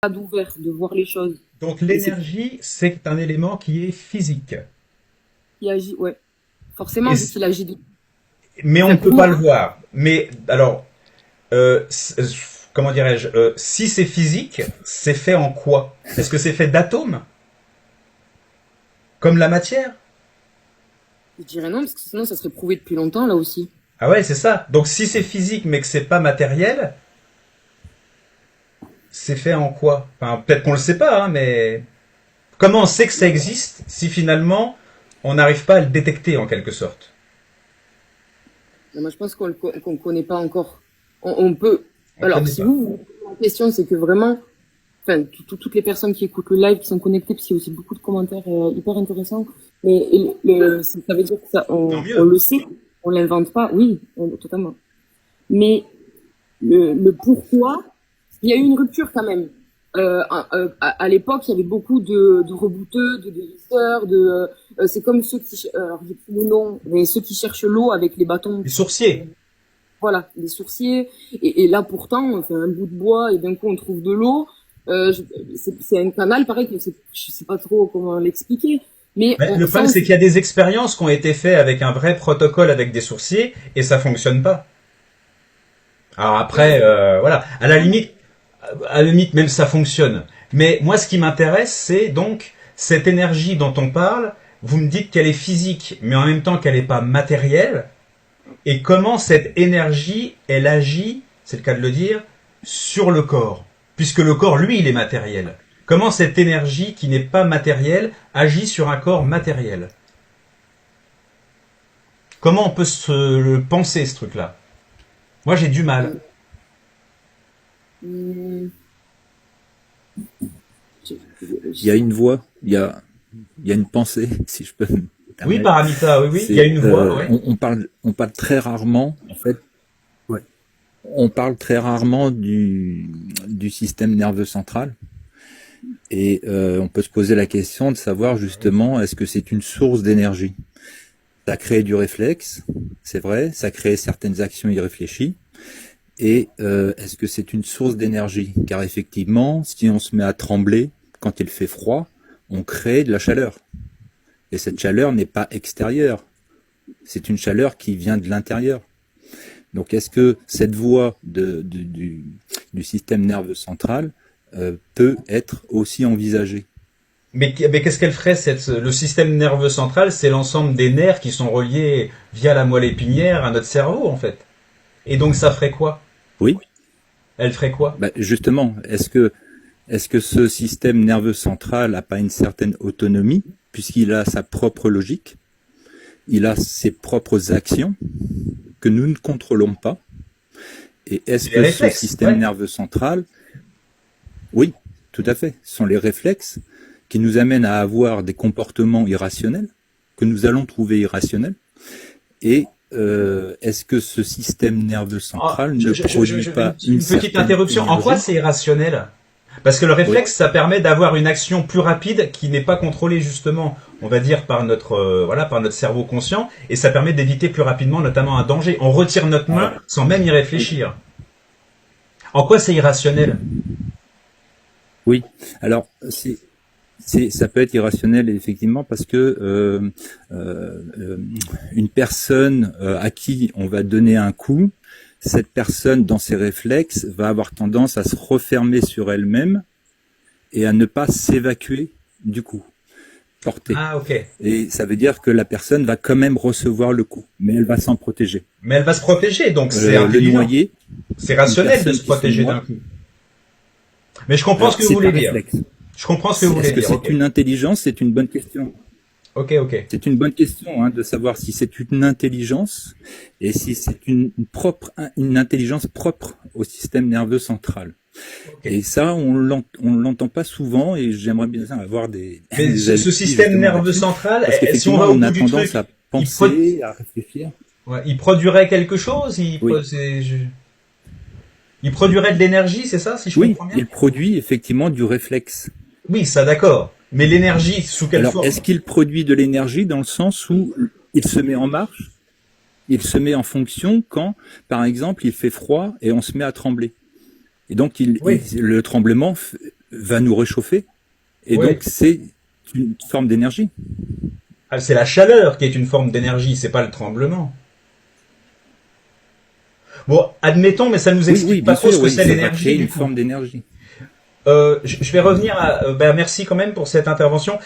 d'ouvert, de voir les choses. Donc Et c'est l'énergie, c'est un élément qui est physique. qui agit, ouais. Et Forcément, vu qu'il agit de... mais on Enfin, ne pour peut pas le moi, voir. Mais alors, comment dirais-je, si c'est physique, c'est fait en quoi? Est-ce que c'est fait d'atomes, comme la matière? je dirais non, parce que sinon, ça serait prouvé depuis longtemps, là aussi. Ah ouais, c'est ça. Donc si c'est physique mais que c'est pas matériel, c'est fait en quoi? Enfin, peut-être qu'on le sait pas, hein, mais comment on sait que ça existe si finalement on n'arrive pas à le détecter en quelque sorte? Mais moi, je pense qu'on connaît pas encore. On peut... On Alors, connaît si pas. la question, c'est que vraiment, enfin, toutes les personnes qui écoutent le live, qui sont connectées, parce qu'il y a aussi beaucoup de commentaires hyper intéressants, mais ça veut dire que ça, Tant on mieux. le sait, on l'invente pas, oui, totalement. Mais le pourquoi, il y a eu une rupture quand même. À l'époque, il y avait beaucoup de rebouteux, de guérisseurs, c'est comme ceux qui, alors j'ai plus le nom, mais ceux qui cherchent l'eau avec les bâtons, Les sourciers. voilà, les sourciers. Et là, pourtant, on fait un bout de bois et d'un coup, on trouve de l'eau. C'est un canal, pareil, que je sais pas trop comment l'expliquer, mais Mais le ça, problème, c'est qu'il y a des expériences qui ont été faites avec un vrai protocole avec des sourciers et ça fonctionne pas. Alors après, voilà, à la limite, même ça fonctionne. Mais moi, ce qui m'intéresse, c'est donc cette énergie dont on parle. Vous me dites qu'elle est physique, mais en même temps qu'elle n'est pas matérielle. Et comment cette énergie, elle agit, c'est le cas de le dire, sur le corps. Puisque le corps, lui, il est matériel. Comment cette énergie qui n'est pas matérielle agit sur un corps matériel? Comment on peut se le penser, ce truc-là? Moi, j'ai du mal. hum, je, Il y a je, une voix, il y a une pensée, si je peux me Oui, permettre. Paramita, oui, oui, il y a C'est, une voix, oui. on parle très rarement, en fait, ouais, on parle très rarement du système nerveux central. Et on peut se poser la question de savoir justement, est-ce que c'est une source d'énergie? Ça crée du réflexe, c'est vrai, ça crée certaines actions irréfléchies. Et est-ce que c'est une source d'énergie? Car effectivement, si on se met à trembler quand il fait froid, on crée de la chaleur. Et cette chaleur n'est pas extérieure, c'est une chaleur qui vient de l'intérieur. Donc est-ce que cette voie du système nerveux central peut être aussi envisagée? Mais qu'est-ce qu'elle ferait le système nerveux central, c'est l'ensemble des nerfs qui sont reliés via la moelle épinière à notre cerveau, en fait. Et donc ça ferait quoi? Oui, Elle ferait quoi? bah justement, est-ce que ce système nerveux central n'a pas une certaine autonomie, puisqu'il a sa propre logique, il a ses propres actions que nous ne contrôlons pas. Et est-ce C'est les que ce réflexes, système ouais. nerveux central, oui, tout à fait, ce sont les réflexes qui nous amènent à avoir des comportements irrationnels, que nous allons trouver irrationnels. Et est-ce que ce système nerveux Ah, central ne produit pas une une petite certaine interruption. En quoi énergie? c'est irrationnel? Parce que le Oui, réflexe, ça permet d'avoir une action plus rapide qui n'est pas contrôlée justement, on va dire par notre voilà, par notre cerveau conscient, et ça permet d'éviter plus rapidement notamment un danger. On retire notre main sans même y réfléchir. En quoi c'est irrationnel? oui. Alors, ça peut être irrationnel effectivement parce que une personne à qui on va donner un coup, cette personne dans ses réflexes va avoir tendance à se refermer sur elle-même et à ne pas s'évacuer du coup porté. Ah, ok. Et ça veut dire que la personne va quand même recevoir le coup, mais elle va s'en protéger. Mais elle va se protéger, donc c'est Le intelligent. noyer, C'est une rationnel de personne se qui se protéger d'un noie, coup. Mais je comprends ce alors que vous c'est un voulez dire. réflexe. Je comprends ce que vous Est-ce voulez que dire, c'est ok. une intelligence? C'est une bonne question. Ok, ok. C'est une bonne question de savoir si c'est une intelligence et si c'est une intelligence propre au système nerveux central. Ok. Et ça, on l'entend pas souvent et j'aimerais bien avoir Mais des ce avis système justement nerveux là-dessus. central, Parce si on qu'effectivement, va au on bout a du tendance truc, à il, pro- penser, à réfléchir. ouais, il produirait quelque chose, Oui. il produirait de l'énergie, c'est ça, si je Oui, comprends bien? il produit effectivement du réflexe. Oui, ça d'accord. Mais l'énergie, sous quelle Alors, forme? est-ce qu'il produit de l'énergie dans le sens où il se met en marche? Il se met en fonction quand, par exemple, il fait froid et on se met à trembler. Et donc, Oui. le tremblement va nous réchauffer. Et Ouais. donc, c'est une forme d'énergie. Ah, c'est la chaleur qui est une forme d'énergie, c'est pas le tremblement. Bon, admettons, mais ça nous Oui, explique oui, pas bien trop sûr, ce que oui, c'est ça va l'énergie créer du une coup. forme d'énergie. Je vais revenir à. Merci quand même pour cette intervention.